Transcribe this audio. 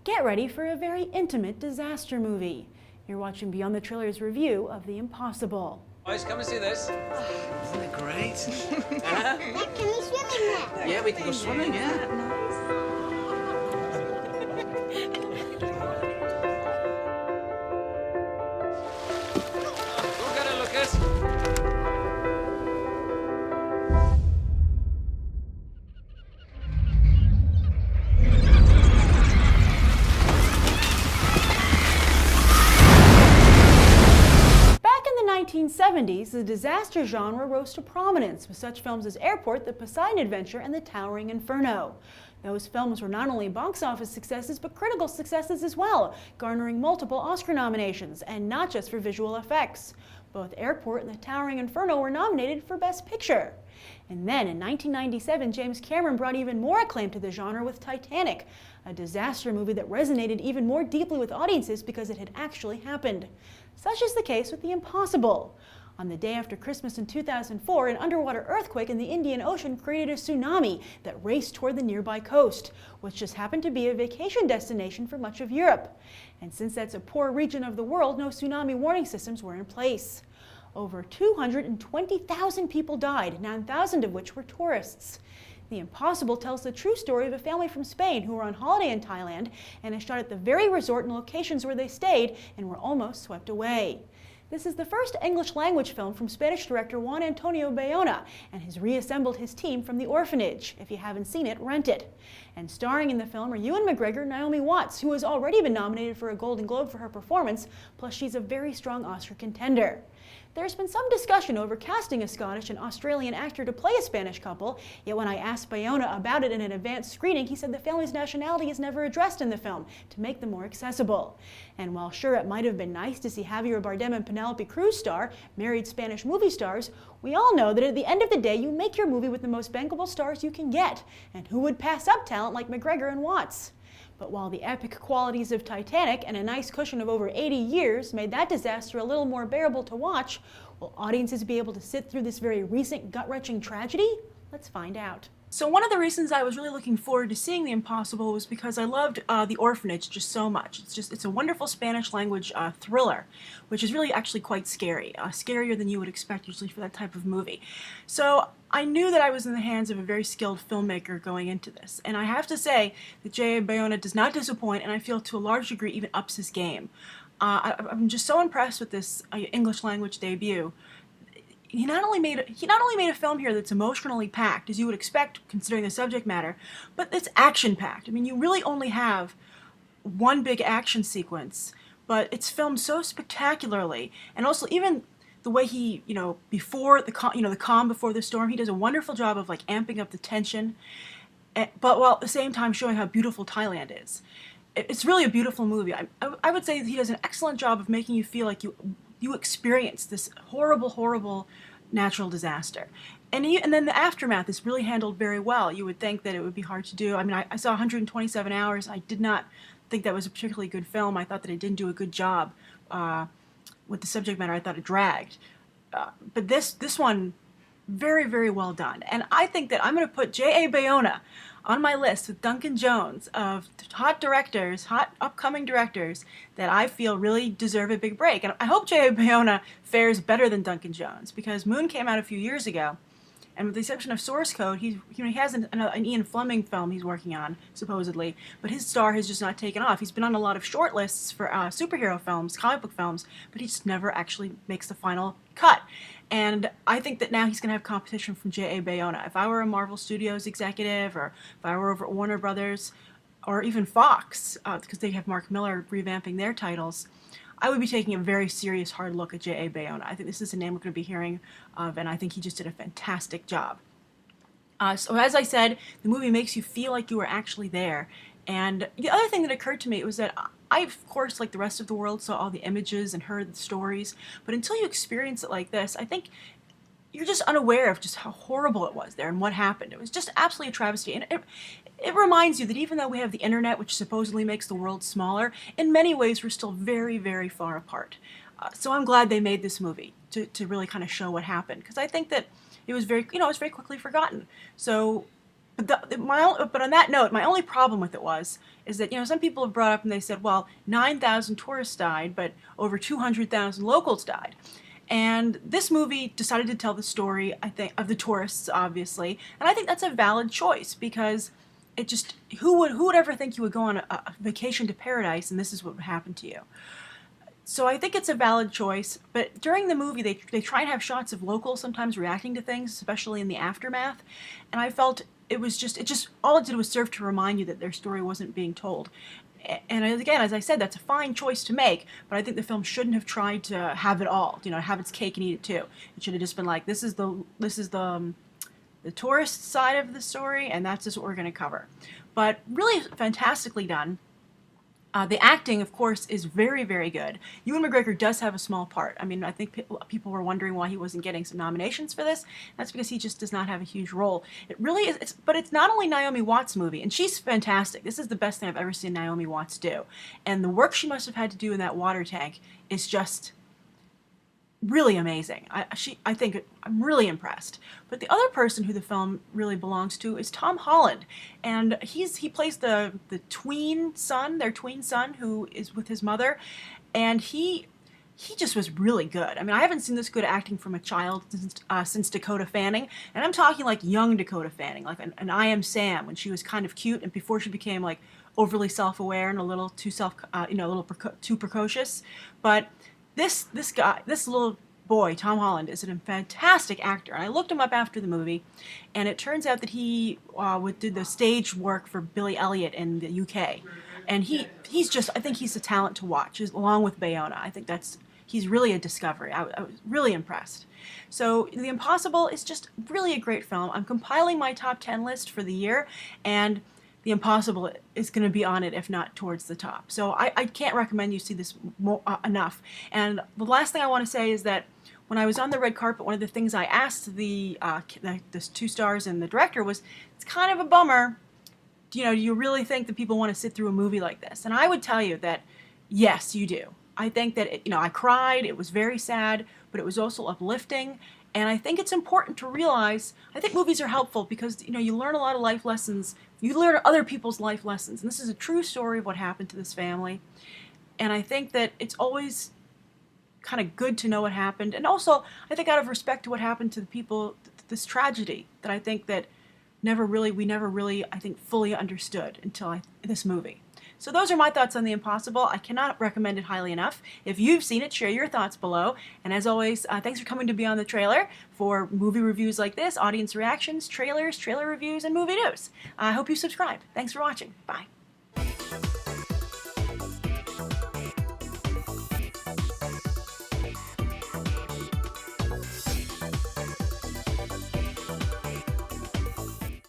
Get ready for a very intimate disaster movie. You're watching Beyond the Trailers review of The Impossible. Boys, come and see this. Isn't it great? Dad, can we swim in there? Yeah, we can go swimming, yeah. Go get it, Lucas. Back in the 1970s, the disaster genre rose to prominence with such films as Airport, The Poseidon Adventure, and The Towering Inferno. Those films were not only box office successes, but critical successes as well, garnering multiple Oscar nominations, and not just for visual effects. Both Airport and The Towering Inferno were nominated for Best Picture. And then, in 1997, James Cameron brought even more acclaim to the genre with Titanic, a disaster movie that resonated even more deeply with audiences because it had actually happened. Such is the case with The Impossible. On the day after Christmas in 2004, an underwater earthquake in the Indian Ocean created a tsunami that raced toward the nearby coast, which just happened to be a vacation destination for much of Europe. And since that's a poor region of the world, no tsunami warning systems were in place. Over 220,000 people died, 9,000 of which were tourists. The Impossible tells the true story of a family from Spain who were on holiday in Thailand and is shot at the very resort and locations where they stayed and were almost swept away. This is the first English-language film from Spanish director Juan Antonio Bayona, and has reassembled his team from The Orphanage. If you haven't seen it, rent it. And starring in the film are Ewan McGregor, Naomi Watts, who has already been nominated for a Golden Globe for her performance, plus she's a very strong Oscar contender. There's been some discussion over casting a Scottish and Australian actor to play a Spanish couple, yet when I asked Bayona about it in an advanced screening, he said the family's nationality is never addressed in the film to make them more accessible. And while sure it might have been nice to see Javier Bardem and Penelope Cruz star, married Spanish movie stars, we all know that at the end of the day you make your movie with the most bankable stars you can get, and who would pass up talent like McGregor and Watts? But while the epic qualities of Titanic and a nice cushion of over 80 years made that disaster a little more bearable to watch, will audiences be able to sit through this very recent gut-wrenching tragedy? Let's find out. So one of the reasons I was really looking forward to seeing The Impossible was because I loved The Orphanage just so much. It's a wonderful Spanish language thriller, which is really actually quite scary, scarier than you would expect usually for that type of movie. So I knew that I was in the hands of a very skilled filmmaker going into this, and I have to say that JA Bayona does not disappoint, and I feel to a large degree even ups his game. I'm just so impressed with this English language debut. He not only made a film here that's emotionally packed, as you would expect considering the subject matter, but it's action-packed. I mean, you really only have one big action sequence, but it's filmed so spectacularly, and also even the way he, before the calm before the storm, he does a wonderful job of like amping up the tension, but while at the same time showing how beautiful Thailand is. It's really a beautiful movie. I would say that he does an excellent job of making you feel like you experience this horrible, horrible natural disaster. And then the aftermath is really handled very well. You would think that it would be hard to do. I mean, I saw 127 Hours. I did not think that was a particularly good film. I thought that it didn't do a good job with the subject matter. I thought it dragged. But this one, very, very well done. And I think that I'm going to put JA Bayona on my list with Duncan Jones of hot upcoming directors that I feel really deserve a big break. And I hope JA Bayona fares better than Duncan Jones, because Moon came out a few years ago, and with the exception of Source Code, he has an Ian Fleming film he's working on, supposedly, but his star has just not taken off. He's been on a lot of short lists for superhero films, comic book films, but he just never actually makes the final cut. And I think that now he's going to have competition from JA Bayona. If I were a Marvel Studios executive, or if I were over at Warner Brothers, or even Fox, because they have Mark Miller revamping their titles, I would be taking a very serious, hard look at JA Bayona. I think this is a name we're going to be hearing of, and I think he just did a fantastic job. So as I said, the movie makes you feel like you were actually there. And the other thing that occurred to me was that I, of course, like the rest of the world, saw all the images and heard the stories, but until you experience it like this, I think you're just unaware of just how horrible it was there and what happened. It was just absolutely a travesty. And it reminds you that even though we have the internet, which supposedly makes the world smaller, in many ways we're still very, very far apart. So I'm glad they made this movie to really kind of show what happened, because I think that it was very, it was very quickly forgotten. So but on that note, my only problem with it is that, some people have brought up and they said, well, 9,000 tourists died, but over 200,000 locals died. And this movie decided to tell the story, I think, of the tourists, obviously. And I think that's a valid choice because it just, who would ever think you would go on a vacation to paradise and this is what would happen to you? So I think it's a valid choice, but during the movie they try and have shots of locals sometimes reacting to things, especially in the aftermath, and I felt it just all it did was serve to remind you that their story wasn't being told. And again, as I said, that's a fine choice to make, but I think the film shouldn't have tried to have it all, have its cake and eat it too. It should have just been like, this is the tourist side of the story, and that's just what we're going to cover. But really fantastically done. The acting, of course, is very, very good. Ewan McGregor does have a small part. I mean, I think people were wondering why he wasn't getting some nominations for this. That's because he just does not have a huge role. It really is, but it's not only Naomi Watts' movie, and she's fantastic. This is the best thing I've ever seen Naomi Watts do. And the work she must have had to do in that water tank is just really amazing. I think I'm really impressed. But the other person who the film really belongs to is Tom Holland, and he plays the tween son, their tween son, who is with his mother, and he just was really good. I mean, I haven't seen this good acting from a child since Dakota Fanning, and I'm talking like young Dakota Fanning, like an I Am Sam when she was kind of cute and before she became like overly self-aware and a little too too precocious, but. This little boy, Tom Holland, is a fantastic actor. And I looked him up after the movie, and it turns out that he did the stage work for Billy Elliot in the UK. And I think he's a talent to watch, along with Bayona. I think he's really a discovery. I was really impressed. So The Impossible is just really a great film. I'm compiling my top 10 list for the year, and The Impossible is going to be on it, if not towards the top. So I can't recommend you see this enough. And the last thing I want to say is that when I was on the red carpet, one of the things I asked the 2 stars and the director was, it's kind of a bummer. Do you really think that people want to sit through a movie like this? And I would tell you that, yes, you do. I think that, I cried. It was very sad, but it was also uplifting. And I think it's important to realize, I think movies are helpful because, you learn a lot of life lessons. You learn other people's life lessons. And this is a true story of what happened to this family. And I think that it's always kind of good to know what happened. And also, I think out of respect to what happened to the people, this tragedy that I think that we never really, I think, fully understood until this movie. So those are my thoughts on The Impossible. I cannot recommend it highly enough. If you've seen it, share your thoughts below. And as always, thanks for coming to Beyond the Trailer for movie reviews like this, audience reactions, trailers, trailer reviews, and movie news. I hope you subscribe. Thanks for watching. Bye.